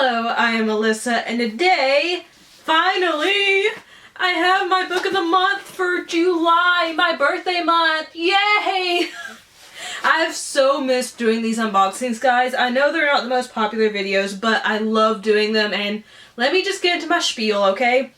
Hello, I am Alyssa, and today, finally, I have my book of the month for July, my birthday month. Yay! I have so missed doing these unboxings, guys. I know they're not the most popular videos, but I love doing them, and let me just get into my spiel, okay?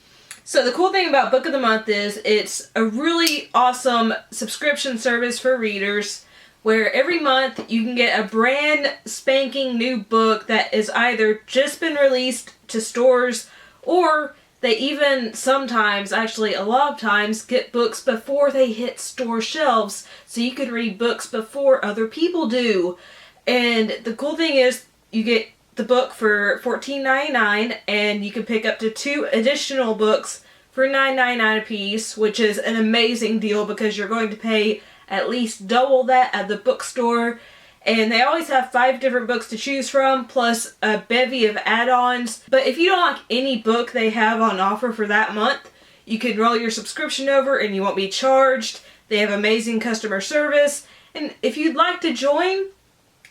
So the cool thing about Book of the Month is it's a really awesome subscription service for readers where every month you can get a brand spanking new book that is either just been released to stores, or they even sometimes, actually a lot of times, get books before they hit store shelves, so you can read books before other people do. And the cool thing is you get the book for $14.99, and you can pick up to 2 additional books for $9.99 a piece, which is an amazing deal because you're going to pay at least double that at the bookstore. And they always have 5 different books to choose from, plus a bevy of add-ons. But if you don't like any book they have on offer for that month, you can roll your subscription over and you won't be charged. They have amazing customer service. And if you'd like to join,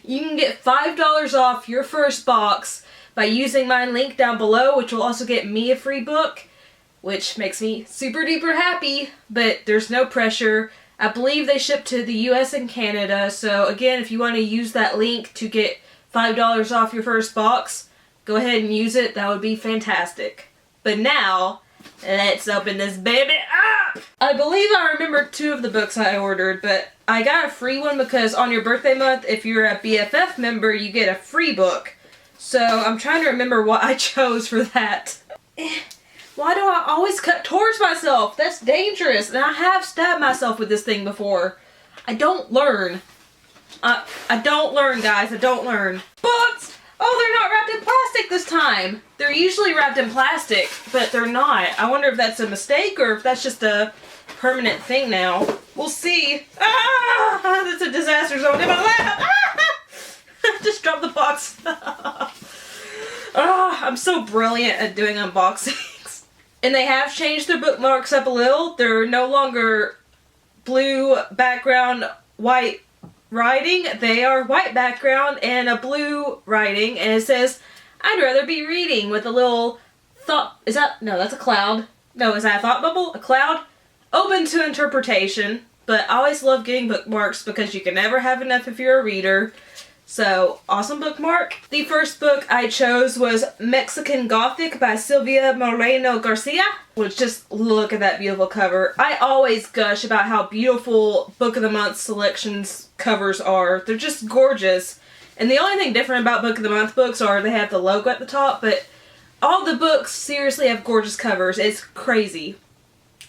you can get $5 off your first box by using my link down below, which will also get me a free book, which makes me super duper happy, but there's no pressure. I believe they ship to the US and Canada, so again, if you want to use that link to get $5 off your first box, go ahead and use it. That would be fantastic. But now, let's open this baby up! I believe I remember 2 of the books I ordered, but I got a free one because on your birthday month, if you're a BFF member, you get a free book. So I'm trying to remember what I chose for that. Why do I always cut towards myself? That's dangerous. And I have stabbed myself with this thing before. I don't learn. I don't learn, guys. I don't learn. Books! Oh, they're not wrapped in plastic this time. They're usually wrapped in plastic, but they're not. I wonder if that's a mistake or if that's just a permanent thing now. We'll see. Ah! That's a disaster zone in my lap. Ah! Just dropped the box. Ah, I'm so brilliant at doing unboxing. And they have changed their bookmarks up a little. They're no longer blue background, white writing. They are white background and a blue writing. And it says, "I'd rather be reading," with a little thought. Is that? No, that's a cloud. No, is that a thought bubble? A cloud? Open to interpretation. But I always love getting bookmarks because you can never have enough if you're a reader. So, awesome bookmark. The first book I chose was Mexican Gothic by Sylvia Moreno-Garcia. Which, just look at that beautiful cover. I always gush about how beautiful Book of the Month selections covers are. They're just gorgeous. And the only thing different about Book of the Month books are they have the logo at the top, but all the books seriously have gorgeous covers. It's crazy.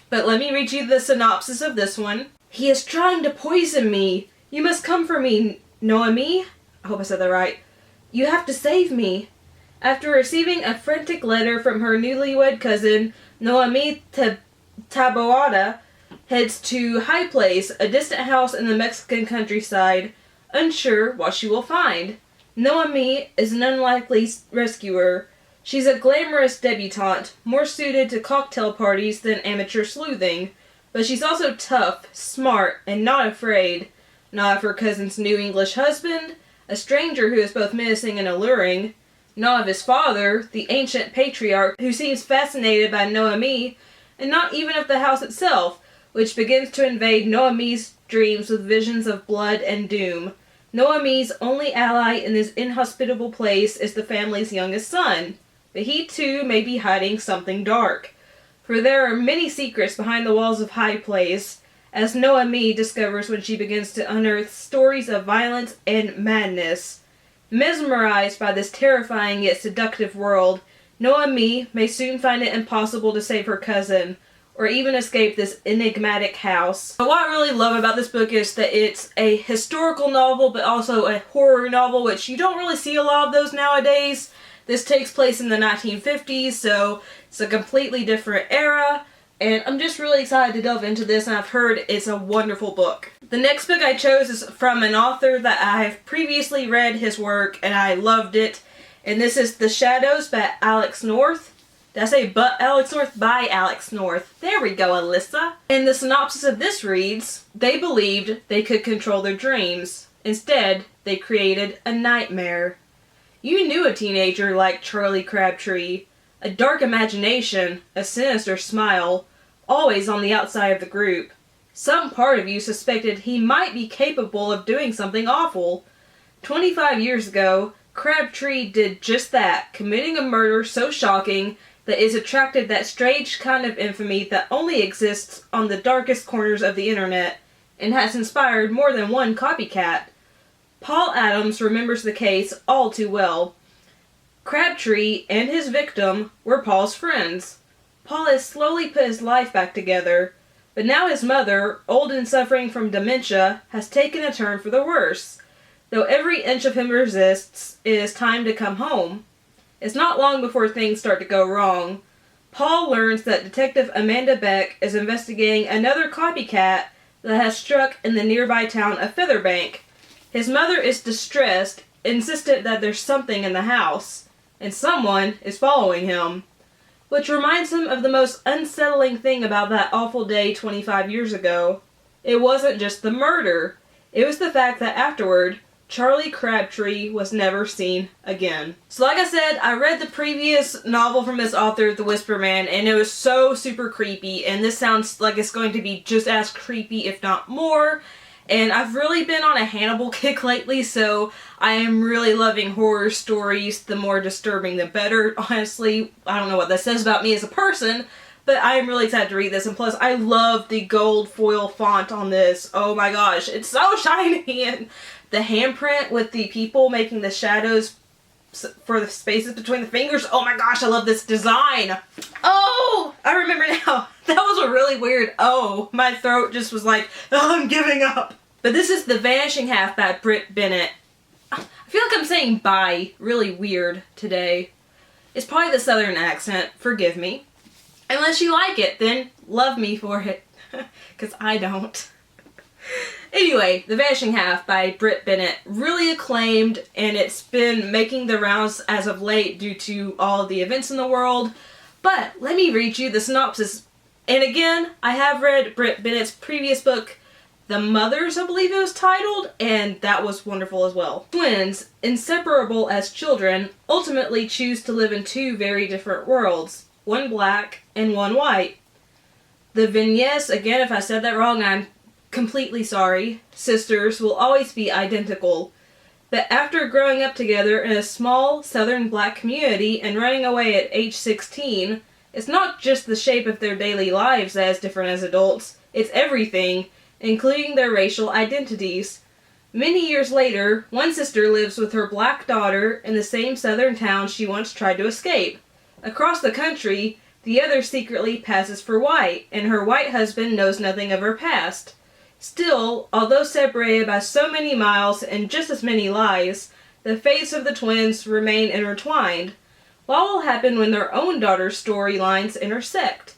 But let me read you the synopsis of this one. "He is trying to poison me. You must come for me, Noemi." I hope I said that right. "You have to save me." After receiving a frantic letter from her newlywed cousin, Noemi Taboada heads to High Place, a distant house in the Mexican countryside, unsure what she will find. Noemi is an unlikely rescuer. She's a glamorous debutante, more suited to cocktail parties than amateur sleuthing. But she's also tough, smart, and not afraid. Not of her cousin's new English husband, a stranger who is both menacing and alluring. Not of his father, the ancient patriarch who seems fascinated by Noemi, and not even of the house itself, which begins to invade Noemi's dreams with visions of blood and doom. Noemi's only ally in this inhospitable place is the family's youngest son, but he too may be hiding something dark. For there are many secrets behind the walls of High Place, as Noemi discovers when she begins to unearth stories of violence and madness. Mesmerized by this terrifying yet seductive world, Noemi may soon find it impossible to save her cousin, or even escape this enigmatic house. But what I really love about this book is that it's a historical novel, but also a horror novel, which you don't really see a lot of those nowadays. This takes place in the 1950s, so it's a completely different era. And I'm just really excited to delve into this, and I've heard it's a wonderful book. The next book I chose is from an author that I have previously read his work, and I loved it. And this is The Shadows by Alex North. Did I say but Alex North? By Alex North. There we go, Alyssa. And the synopsis of this reads, "They believed they could control their dreams. Instead, they created a nightmare. You knew a teenager like Charlie Crabtree. A dark imagination, a sinister smile, always on the outside of the group. Some part of you suspected he might be capable of doing something awful. 25 years ago, Crabtree did just that, committing a murder so shocking that it's attracted that strange kind of infamy that only exists on the darkest corners of the internet, and has inspired more than one copycat. Paul Adams remembers the case all too well. Crabtree and his victim were Paul's friends. Paul has slowly put his life back together, but now his mother, old and suffering from dementia, has taken a turn for the worse. Though every inch of him resists, it is time to come home. It's not long before things start to go wrong. Paul learns that Detective Amanda Beck is investigating another copycat that has struck in the nearby town of Featherbank. His mother is distressed, insistent that there's something in the house, and someone is following him. Which reminds him of the most unsettling thing about that awful day 25 years ago. It wasn't just the murder. It was the fact that afterward, Charlie Crabtree was never seen again. So like I said, I read the previous novel from this author, The Whisper Man, and it was so super creepy, and this sounds like it's going to be just as creepy, if not more. And I've really been on a Hannibal kick lately, so I am really loving horror stories. The more disturbing, the better. Honestly, I don't know what that says about me as a person, but I am really excited to read this. And plus, I love the gold foil font on this. Oh my gosh, it's so shiny! And the handprint with the people making the shadows for the spaces between the fingers. Oh my gosh, I love this design. Oh, I remember now. That was a really weird oh. My throat just was like, oh, I'm giving up. But this is The Vanishing Half by Britt Bennett. I feel like I'm saying bye really weird today. It's probably the southern accent. Forgive me. Unless you like it, then love me for it. Because I don't. Anyway, The Vanishing Half by Britt Bennett. Really acclaimed, and it's been making the rounds as of late due to all the events in the world. But let me read you the synopsis. And again, I have read Britt Bennett's previous book, The Mothers, I believe it was titled, and that was wonderful as well. Twins, inseparable as children, ultimately choose to live in two very different worlds, one black and one white. The Vignes, again, if I said that wrong, I'm completely sorry. Sisters will always be identical. But after growing up together in a small southern black community and running away at age 16, it's not just the shape of their daily lives that is different as adults, it's everything, including their racial identities. Many years later, one sister lives with her black daughter in the same southern town she once tried to escape. Across the country, the other secretly passes for white, and her white husband knows nothing of her past. Still, although separated by so many miles and just as many lies, the fates of the twins remain intertwined. What will happen when their own daughter's storylines intersect?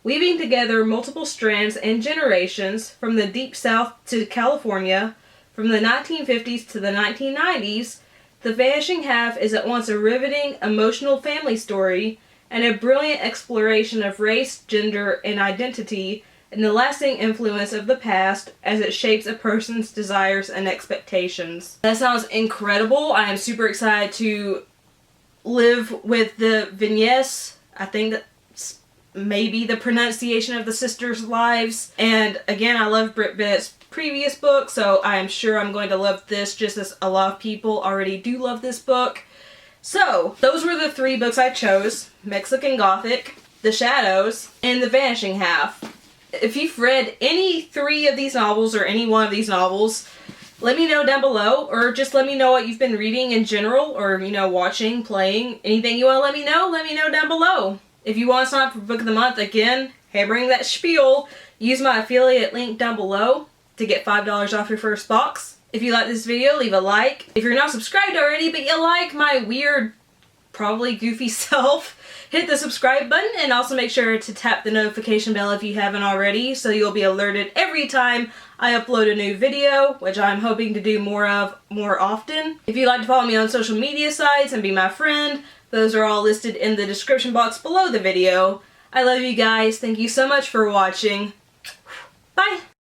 Weaving together multiple strands and generations, from the Deep South to California, from the 1950s to the 1990s, The Vanishing Half is at once a riveting, emotional family story and a brilliant exploration of race, gender, and identity, and the lasting influence of the past as it shapes a person's desires and expectations. That sounds incredible. I am super excited to live with the Vignes. I think that's maybe the pronunciation of the sisters' lives. And again, I love Britt Bennett's previous book, so I am sure I'm going to love this just as a lot of people already do love this book. So, those were the three books I chose. Mexican Gothic, The Shadows, and The Vanishing Half. If you've read any three of these novels or any one of these novels, let me know down below, or just let me know what you've been reading in general, or, watching, playing, anything you want to let me know down below. If you want to sign up for Book of the Month, again, hammering that spiel, use my affiliate link down below to get $5 off your first box. If you like this video, leave a like. If you're not subscribed already, but you like my weird, probably goofy self, hit the subscribe button, and also make sure to tap the notification bell if you haven't already, so you'll be alerted every time I upload a new video, which I'm hoping to do more of more often. If you'd like to follow me on social media sites and be my friend, those are all listed in the description box below the video. I love you guys. Thank you so much for watching. Bye!